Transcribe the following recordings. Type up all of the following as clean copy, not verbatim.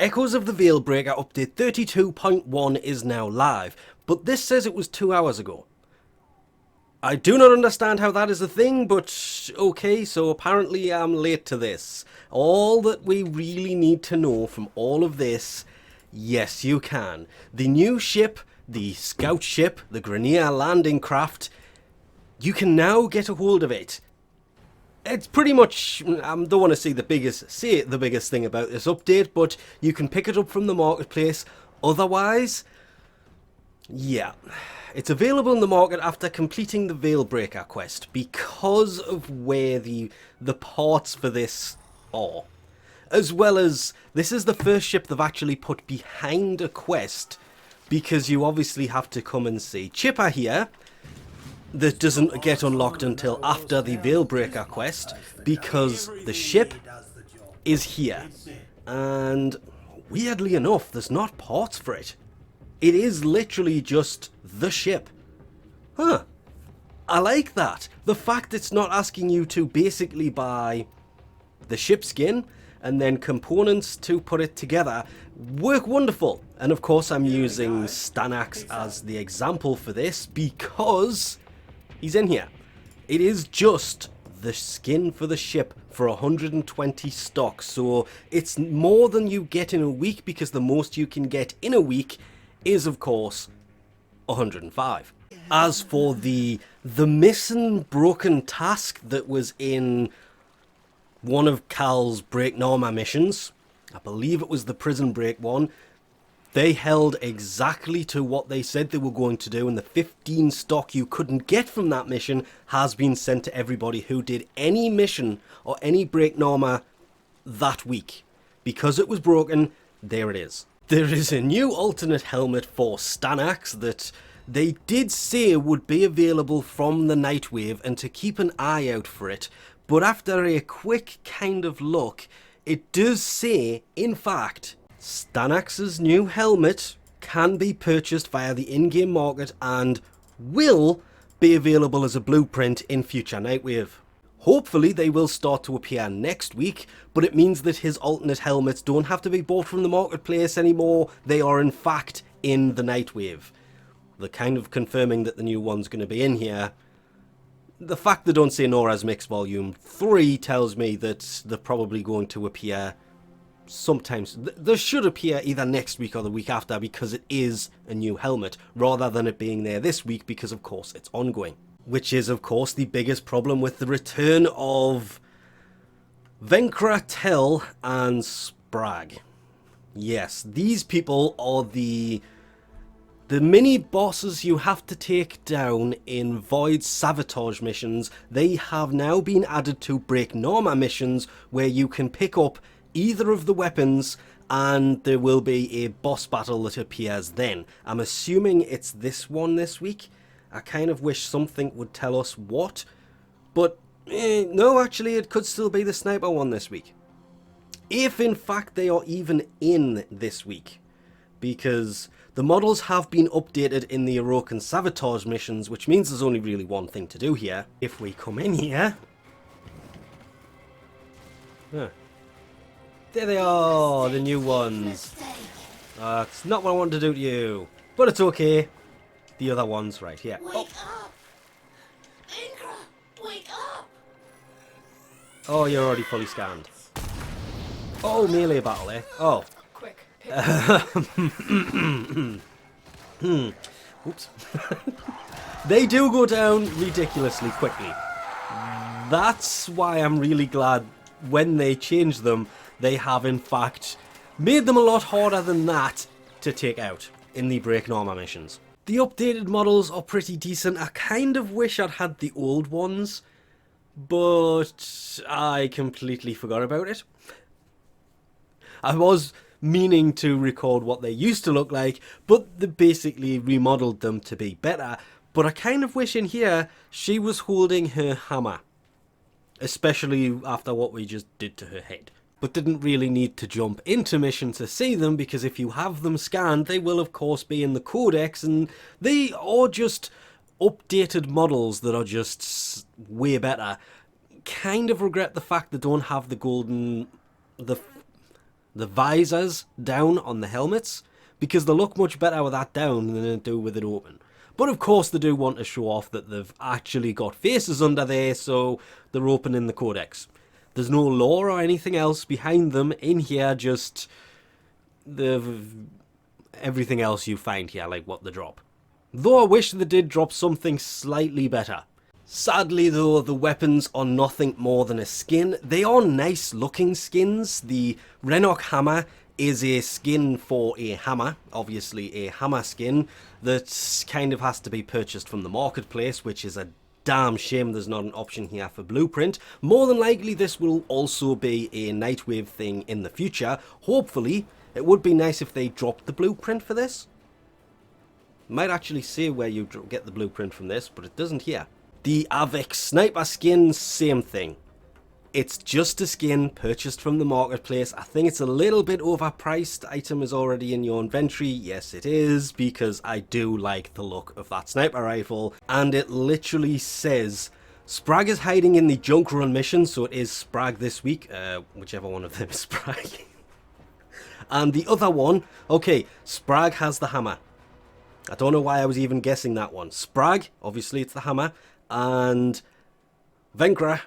Echoes of the Veilbreaker update 32.1 is now live, but this says it was 2 hours ago. I do not understand how that is a thing, but okay, so apparently I'm late to this. All that we really need to know from all of this, yes you can. The new ship, the Skaut ship, the Grineer landing craft, you can now get a hold of it. It's pretty much, I don't want to say the biggest thing about this update, but you can pick it up from the marketplace. Otherwise, yeah, it's available in the market after completing the Veilbreaker quest because of where the parts for this are. As well as, this is the first ship they've actually put behind a quest, because you obviously have to come and see Chipper here. That doesn't get unlocked until after the Veilbreaker quest, because the ship is here. And weirdly enough, there's not parts for it. It is literally just the ship. Huh. I like that. The fact it's not asking you to basically buy the ship skin and then components to put it together work wonderful. And of course I'm using Styanax as the example for this because he's in here. It is just the skin for the ship for 120 stock, so it's more than you get in a week, because the most you can get in a week is of course 105. As for the missing broken task that was in one of Kahl's break narmar missions, I believe it was the prison break one, they held exactly to what they said they were going to do, and the 15 stock you couldn't get from that mission has been sent to everybody who did any mission or any break narmar that week. Because it was broken, there it is. There is a new alternate helmet for Styanax that they did say would be available from the Nightwave, and to keep an eye out for it, but after a quick kind of look, it does say, in fact, Styanax's new helmet can be purchased via the in-game market and will be available as a blueprint in future Nightwave. Hopefully they will start to appear next week, but it means that his alternate helmets don't have to be bought from the marketplace anymore. They are in fact in the Nightwave. They're kind of confirming that the new one's going to be in here. The fact they don't say Nora's Mix Volume 3 tells me that they're probably going to appear sometimes. They should appear either next week or the week after, because it is a new helmet, rather than it being there this week, because of course it's ongoing. Which is of course the biggest problem with the return of ven'ra, Tell and Sprag. Yes, these people are the mini bosses you have to take down in Void Sabotage missions. They have now been added to break narmar missions, where you can pick up either of the weapons and there will be a boss battle that appears then. I'm assuming it's this one this week. I kind of wish something would tell us what, but no, actually it could still be the sniper one this week. If in fact they are even in this week, because the models have been updated in the Orokin Sabotage missions, which means there's only really one thing to do here. If we come in here... Huh. There they are, the new ones. That's not what I wanted to do to you, but it's okay. The other one's right here. Wake up! ven'ra, wake up! Oh, you're already fully scanned. Oh, melee battle, eh? Oh. Quick, Oops. They do go down ridiculously quickly. That's why I'm really glad when they change them, they have in fact made them a lot harder than that to take out in the break narmar missions. The updated models are pretty decent. I kind of wish I'd had the old ones, but I completely forgot about it. I was meaning to record what they used to look like, but they basically remodeled them to be better. But I kind of wish in here she was holding her hammer, especially after what we just did to her head. But didn't really need to jump into mission to see them, because if you have them scanned, they will of course be in the codex, and they are just updated models that are just way better. Kind of regret the fact they don't have the golden, the visors down on the helmets, because they look much better with that down than they do with it open. But of course they do want to show off that they've actually got faces under there, so they're open in the codex. There's no lore or anything else behind them in here, just everything else you find here, like what they drop. Though I wish they did drop something slightly better. Sadly though, the weapons are nothing more than a skin. They are nice looking skins. The Renok hammer is a skin for a hammer, obviously a hammer skin, that kind of has to be purchased from the marketplace, which is a damn shame there's not an option here for blueprint. More than likely this will also be a Nightwave thing in the future. Hopefully, it would be nice if they dropped the blueprint for this. Might actually say where you get the blueprint from this, but it doesn't here. The Avik sniper skin, same thing. It's just a skin purchased from the marketplace. I think it's a little bit overpriced. Item is already in your inventory. Yes, it is, because I do like the look of that sniper rifle. And it literally says, Sprag is hiding in the junk run mission, so it is Sprag this week. Whichever one of them is Sprag. And the other one, okay, Sprag has the hammer. I don't know why I was even guessing that one. Sprag, obviously it's the hammer, and ven'ra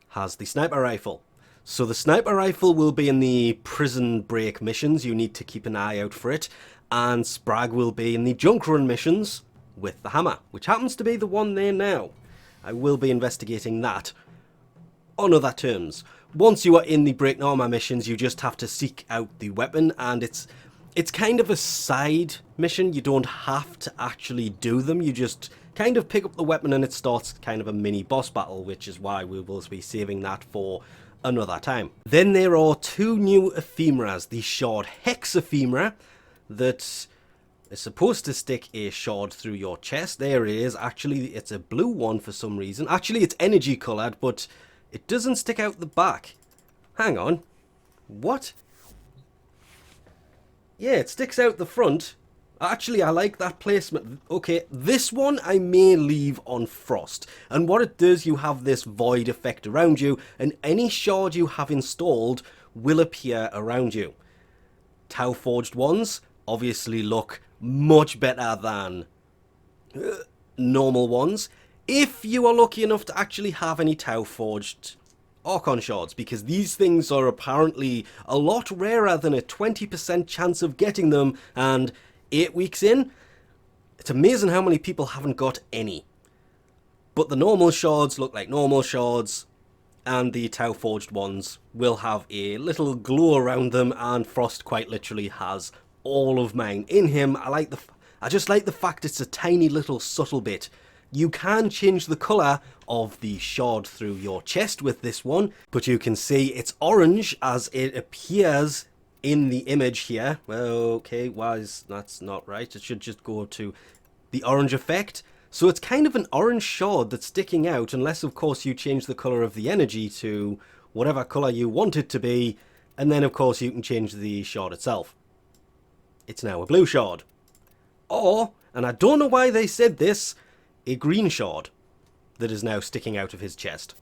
has the sniper rifle. So the sniper rifle will be in the prison break missions. You need to keep an eye out for it. And Sprag will be in the junk run missions with the hammer, which happens to be the one there now. I will be investigating that on other terms. Once you are in the break narmar missions, you just have to seek out the weapon, and it's kind of a side mission. You don't have to actually do them. You just kind of pick up the weapon and it starts kind of a mini boss battle, which is why we will be saving that for another time. Then there are two new ephemeras. The shard hex ephemera that is supposed to stick a shard through your chest. There it is. Actually, it's a blue one for some reason. Actually, it's energy coloured, but it doesn't stick out the back. Hang on. What? Yeah, it sticks out the front. Actually, I like that placement. Okay, this one I may leave on frost. And what it does, you have this void effect around you, and any shard you have installed will appear around you. Tau forged ones obviously look much better than normal ones. If you are lucky enough to actually have any Tau forged Archon shards, because these things are apparently a lot rarer than a 20% chance of getting them, and 8 weeks in, it's amazing how many people haven't got any. But the normal shards look like normal shards, and the Tau forged ones will have a little glow around them, and Frost quite literally has all of mine in him. I just like the fact it's a tiny little subtle bit. You can change the colour of the shard through your chest with this one, but you can see it's orange as it appears in the image here. Well, okay, that's not right. It should just go to the orange effect. So it's kind of an orange shard that's sticking out, unless of course you change the colour of the energy to whatever colour you want it to be, and then of course you can change the shard itself. It's now a blue shard. Or, and I don't know why they said this, a green shard that is now sticking out of his chest.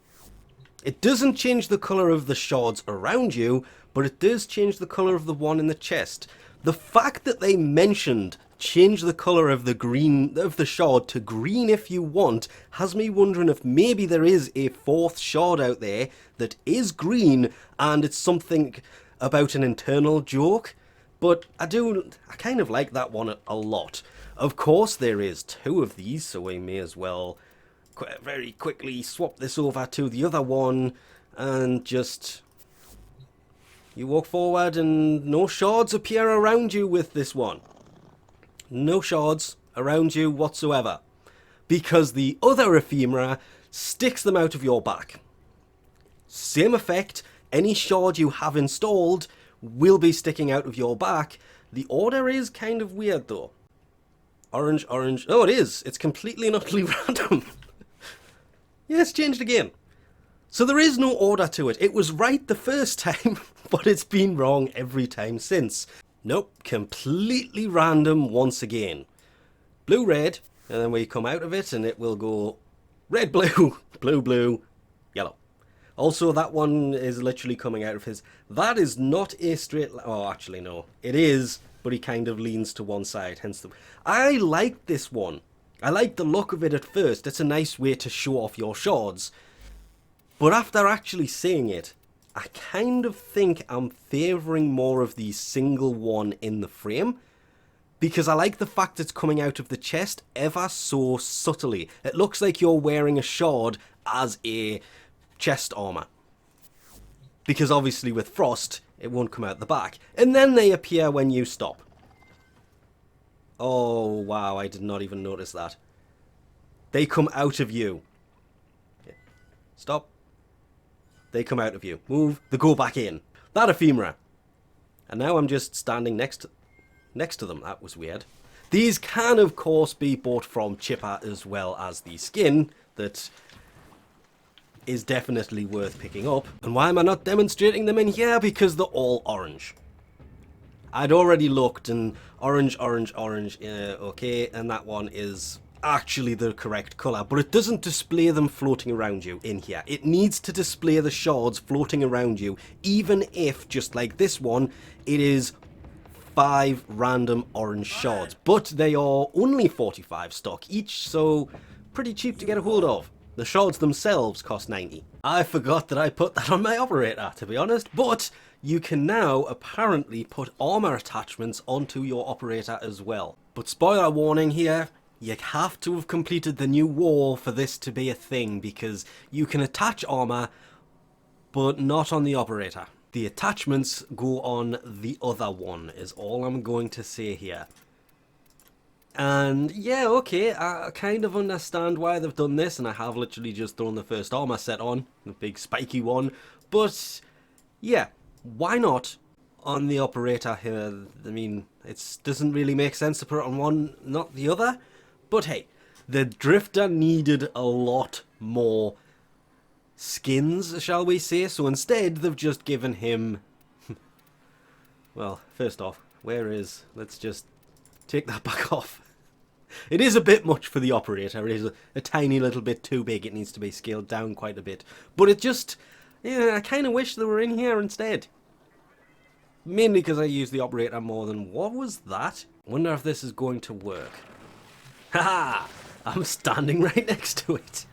It doesn't change the colour of the shards around you, but it does change the colour of the one in the chest. The fact that they mentioned change the colour of the shard to green if you want has me wondering if maybe there is a fourth shard out there that is green and it's something about an internal joke. But I kind of like that one a lot. Of course there is two of these, so we may as well very quickly swap this over to the other one and just... You walk forward and no shards appear around you with this one. No shards around you whatsoever. Because the other ephemera sticks them out of your back. Same effect, any shard you have installed will be sticking out of your back. The order is kind of weird though. Orange, orange. Oh, it is. It's completely and utterly random. Yeah, it's changed again. So there is no order to it. It was right the first time, but it's been wrong every time since. Nope, completely random once again. Blue, red, and then we come out of it and it will go red, blue, blue, blue, yellow. Also, that one is literally coming out of his... That is not a straight... Oh, actually, no. It is, but he kind of leans to one side, hence the... I like this one. I like the look of it at first. It's a nice way to show off your shards. But after actually seeing it, I kind of think I'm favouring more of the single one in the frame. Because I like the fact it's coming out of the chest ever so subtly. It looks like you're wearing a shard as a chest armour. Because obviously with frost, it won't come out the back. And then they appear when you stop. Oh, wow, I did not even notice that. They come out of you. Stop. They come out of you. Move. They go back in. That ephemera. And now I'm just standing next to them. That was weird. These can, of course, be bought from Chipper as well as the skin that is definitely worth picking up. And why am I not demonstrating them in here? Because they're all orange. I'd already looked and orange, okay, and that one is actually the correct colour, but it doesn't display them floating around you in here. It needs to display the shards floating around you, even if, just like this one, it is 5 random orange shards. But they are only 45 stock each, so pretty cheap to get a hold of. The shards themselves cost 90. I forgot that I put that on my operator, to be honest, but you can now apparently put armor attachments onto your operator as well. But spoiler warning here, you have to have completed the new war for this to be a thing, because you can attach armor, but not on the operator. The attachments go on the other one, is all I'm going to say here. And yeah, okay, I kind of understand why they've done this, and I have literally just thrown the first armor set on, the big spiky one, but yeah, why not on the operator here? I mean, it doesn't really make sense to put it on one, not the other, but hey, the drifter needed a lot more skins, shall we say, so instead they've just given him, well, first off, let's just take that back off. It is a bit much for the operator. It is a tiny little bit too big. It needs to be scaled down quite a bit. But it just, yeah, I kind of wish they were in here instead. Mainly because I use the operator more than, what was that? Wonder if this is going to work. Haha! I'm standing right next to it.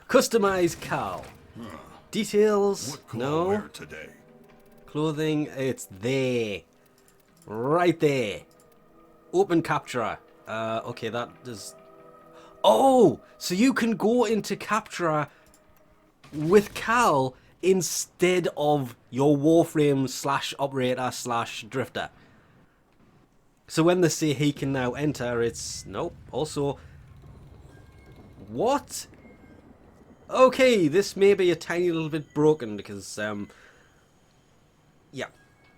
Customize kahl. Details, no. Today? Clothing, it's there. Right there. Open capturer. Okay, that does... Oh! So you can go into capturer with kahl instead of your Warframe / operator / drifter. So when they say he can now enter, it's... Nope. Also... What? Okay, this may be a tiny little bit broken because, yeah.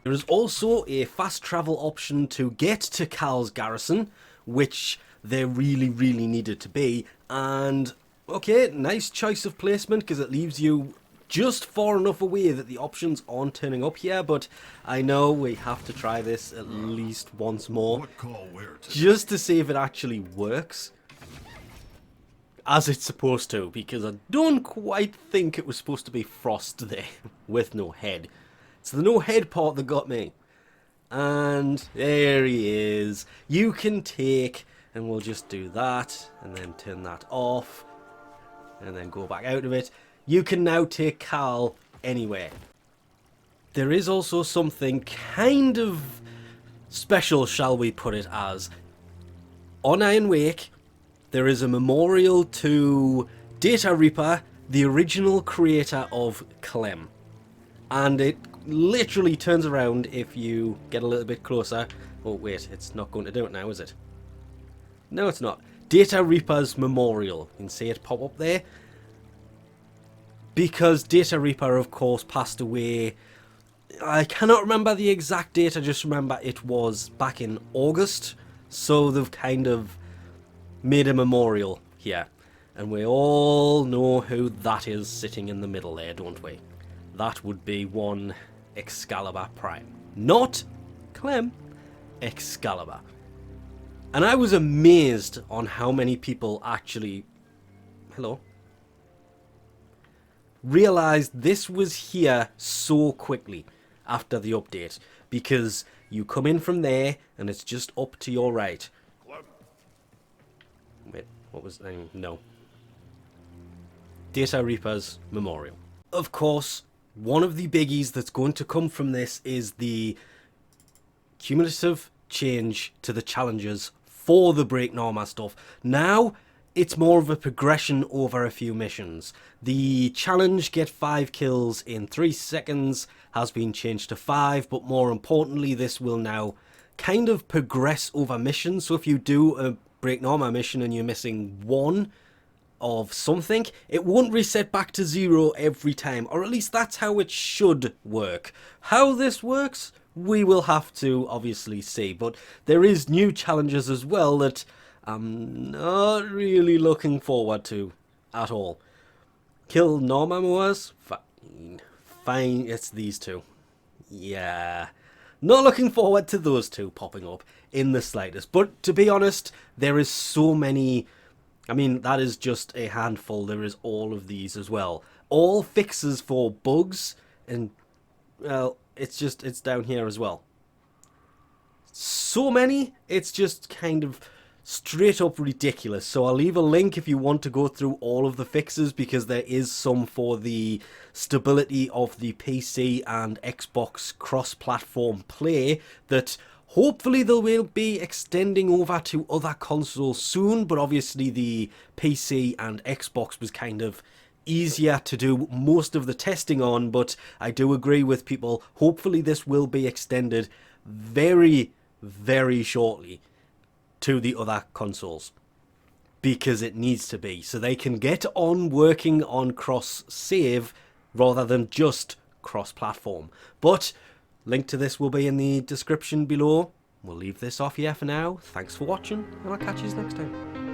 There is also a fast travel option to get to Kahl's garrison, which there really needed to be. And, okay, nice choice of placement because it leaves you just far enough away that the options aren't turning up here, but I know we have to try this at least once more, just to see if it actually works as it's supposed to, because I don't quite think it was supposed to be frost there with no head. It's the no head part that got me. And there he is. You can take, and we'll just do that, and then turn that off, and then go back out of it. You can now take kahl anywhere. There is also something kind of special, shall we put it as. On Iron Wake, there is a memorial to Data Reaper, the original creator of Clem. And it literally turns around if you get a little bit closer. Oh wait, it's not going to do it now, is it? No, it's not. Data Reaper's memorial. You can see it pop up there. Because Data Reaper, of course, passed away. I cannot remember the exact date, I just remember it was back in August. So they've kind of made a memorial here. And we all know who that is sitting in the middle there, don't we? That would be one Excalibur Prime. Not Clem, Excalibur. And I was amazed on how many people actually... Hello? realised this was here so quickly after the update, because you come in from there and it's just up to your right. Wait, what was... no. Data Reaper's Memorial. Of course, one of the biggies that's going to come from this is the cumulative change to the challenges for the Break Narmar stuff. Now, it's more of a progression over a few missions. The challenge, get 5 kills in 3 seconds, has been changed to 5, but more importantly, this will now kind of progress over missions. So if you do a Break Narmar mission and you're missing 1 of something, it won't reset back to 0 every time, or at least that's how it should work. How this works, we will have to obviously see, but there is new challenges as well that I'm not really looking forward to at all. Kill Narmar Moors? Fine, it's these two. Yeah, not looking forward to those two popping up in the slightest, but to be honest, there is so many. I mean, that is just a handful. There is all of these as well. All fixes for bugs, and, well, it's down here as well. So many, it's just kind of straight up ridiculous. So I'll leave a link if you want to go through all of the fixes, because there is some for the stability of the PC and Xbox cross-platform play that hopefully they will be extending over to other consoles soon, but obviously the PC and Xbox was kind of easier to do most of the testing on, but I do agree with people. Hopefully this will be extended very, very shortly to the other consoles, because it needs to be, so they can get on working on cross-save rather than just cross-platform. But link to this will be in the description below. We'll leave this off here for now. Thanks for watching, and I'll catch you next time.